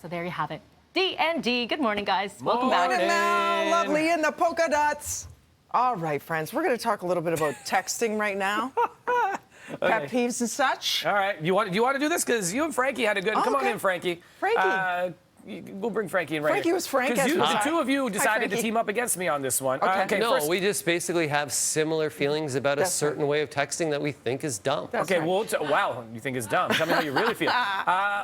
So there you have it. D and D. Good morning, guys. Welcome back. Morning now, lovely in the polka dots. All right, friends, we're going to talk a little bit about texting right now. Pet peeves and such. All right, you want to do this because you and Frankie had a good. Come on in, Frankie. Frankie. We'll bring Frankie in right Frankie here. was Frank. Because Hi. the two of you decided to Frankie. team up against me on this one. Okay. No, first, we just basically have similar feelings about a That's certain way of texting that we think is dumb. That's okay, right. well, wow, you think it's dumb. Tell me how you really feel.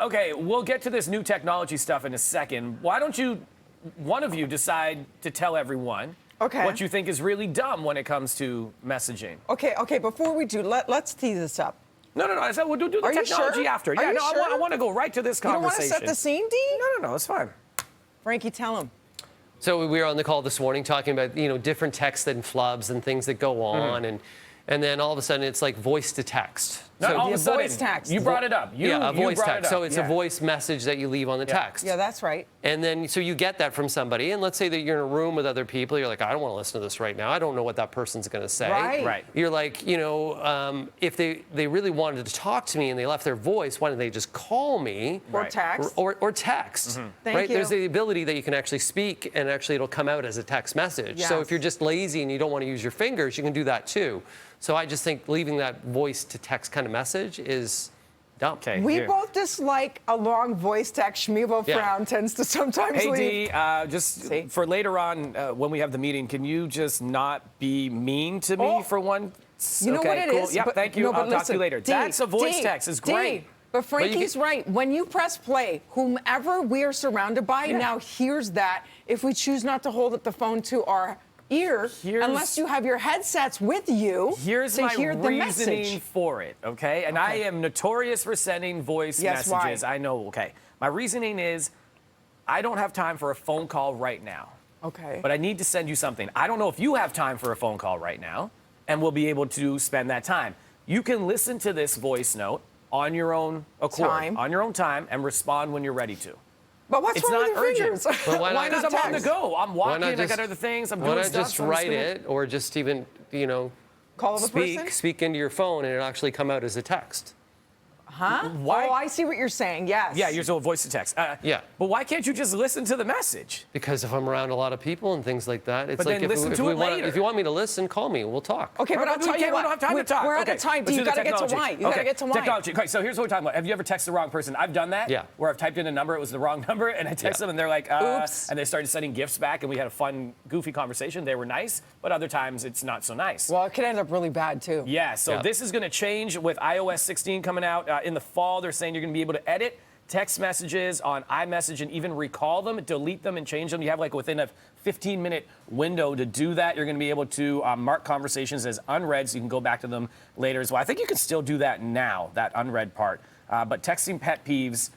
Okay, we'll get to this new technology stuff in a second. Why don't you, one of you, decide to tell everyone what you think is really dumb when it comes to messaging? Okay, before we do, let's tee this up. No. I said we'll do the Are you technology sure? after. Are Yeah, you no, sure? I want to go right to this You don't conversation. want to set the scene, D? No, it's fine. Frankie, tell him. So we were on the call this morning talking about, different texts and flubs and things that go on, and then all of a sudden it's like voice to text. Not So all of a sudden, voice text. You brought it up. a voice brought it text. up. So it's Yeah. a voice message that you leave on the text. Yeah, that's right. And then, so you get that from somebody, and let's say that you're in a room with other people, you're like, I don't want to listen to this right now. I don't know what that person's going to say. Right. You're like, if they really wanted to talk to me and they left their voice, why didn't they just call me? Or Right. text. Or text, Thank right? you. There's the ability that you can actually speak and actually it'll come out as a text message. So Yes. if you're just lazy and you don't want to use your fingers, you can do that too. So I just think leaving that voice to text kind of message is dumb. Okay. We here. both dislike a long voice text. Schmeebo Yeah. frown tends to sometimes Hey, leave. D, just See? for later on when we have the meeting, can you just not be mean to me for one? You know okay, what it cool. is? Yeah, but- thank you. no, but I'll talk to listen, you later. D, That's a voice D, text. It's D, great. But Frankie's right. When you press play, whomever we are surrounded by now hears that. If we choose not to hold up the phone to our ear, unless you have your headsets with you Here's to my hear the reasoning message. for it, okay? And I am notorious for sending voice Yes, messages. why? I know, okay. My reasoning is I don't have time for a phone call right now. Okay. But I need to send you something. I don't know if you have time for a phone call right now, and we'll be able to spend that time. You can listen to this voice note on your own accord, on your own time, and respond when you're ready to. But what's It's wrong not with your urgent. fingers? But why not Because I'm on the text? go. I'm Why walking, not I got just- other things, I'm Why doing not stuff. just so I'm write gonna- it or just even, Call the person? speak into your phone and it'll actually come out as a text. Huh? Why? Oh, I see what you're saying. Yes. Yeah, you're so voice to text. Yeah. But why can't you just listen to the message? Because if I'm around a lot of people and things like that, it's But like then listen to it later. if you want me to listen, call me. We'll talk. Okay, but I'll we tell can't- you we what. don't have time to talk. We're Okay, out of time. let's You do the got to get to technology. why. You got to get to why. Technology. Okay, so here's what we're talking about. Have you ever texted the wrong person? I've done that. Yeah. Where I've typed in a number, it was the wrong number, and I text them, and they're like, Oops. and they started sending gifts back, and we had a fun, goofy conversation. They were nice, but other times it's not so nice. Well, it could end up really bad, too. Yeah, so Yeah. this is going to change with iOS 16 coming out in the fall. They're saying you're going to be able to edit text messages on iMessage and even recall them, delete them, and change them. You have like within a 15-minute window to do that. You're going to be able to mark conversations as unread, so you can go back to them later as well. I think you can still do that now, that unread part. But texting pet peeves,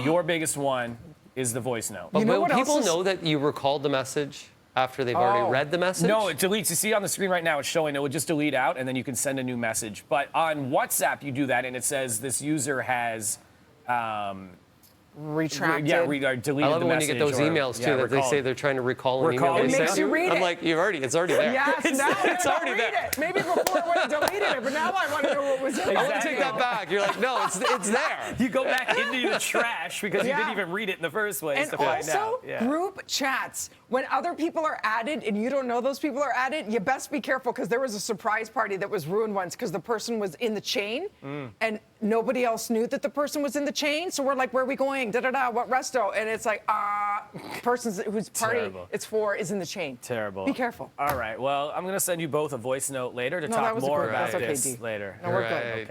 your biggest one is the voice note. But You know will what else people is- know that you recalled the message after they've already read the message? No, it deletes. You see on the screen right now, it's showing it would just delete out, and then you can send a new message. But on WhatsApp, you do that, and it says this user has Retracted. deleted I the love it when you message get those or- emails yeah, too that they recalled. say they're trying to recall an Recall. email. It they makes sent. you read I'm it. like, it's already there. Yes, now it's already read there. it. Maybe before I would have deleted it, but now I want to know what was in it. I want to Exactly. take that back. You're like, no, it's there. You go back into the trash because you Yeah. didn't even read it in the first place And to find also, out. Yeah. group chats. When other people are added and you don't know those people are added, you best be careful because there was a surprise party that was ruined once because the person was in the chain and nobody else knew that the person was in the chain. So we're like, where are we going? Da-da-da, what resto? And it's like, person whose party Terrible. it's for is in the chain. Terrible. Be careful. All right. Well, I'm going to send you both a voice note later to No, that talk was a more group. about That's okay, this D. later. No, we're good. Right. Okay.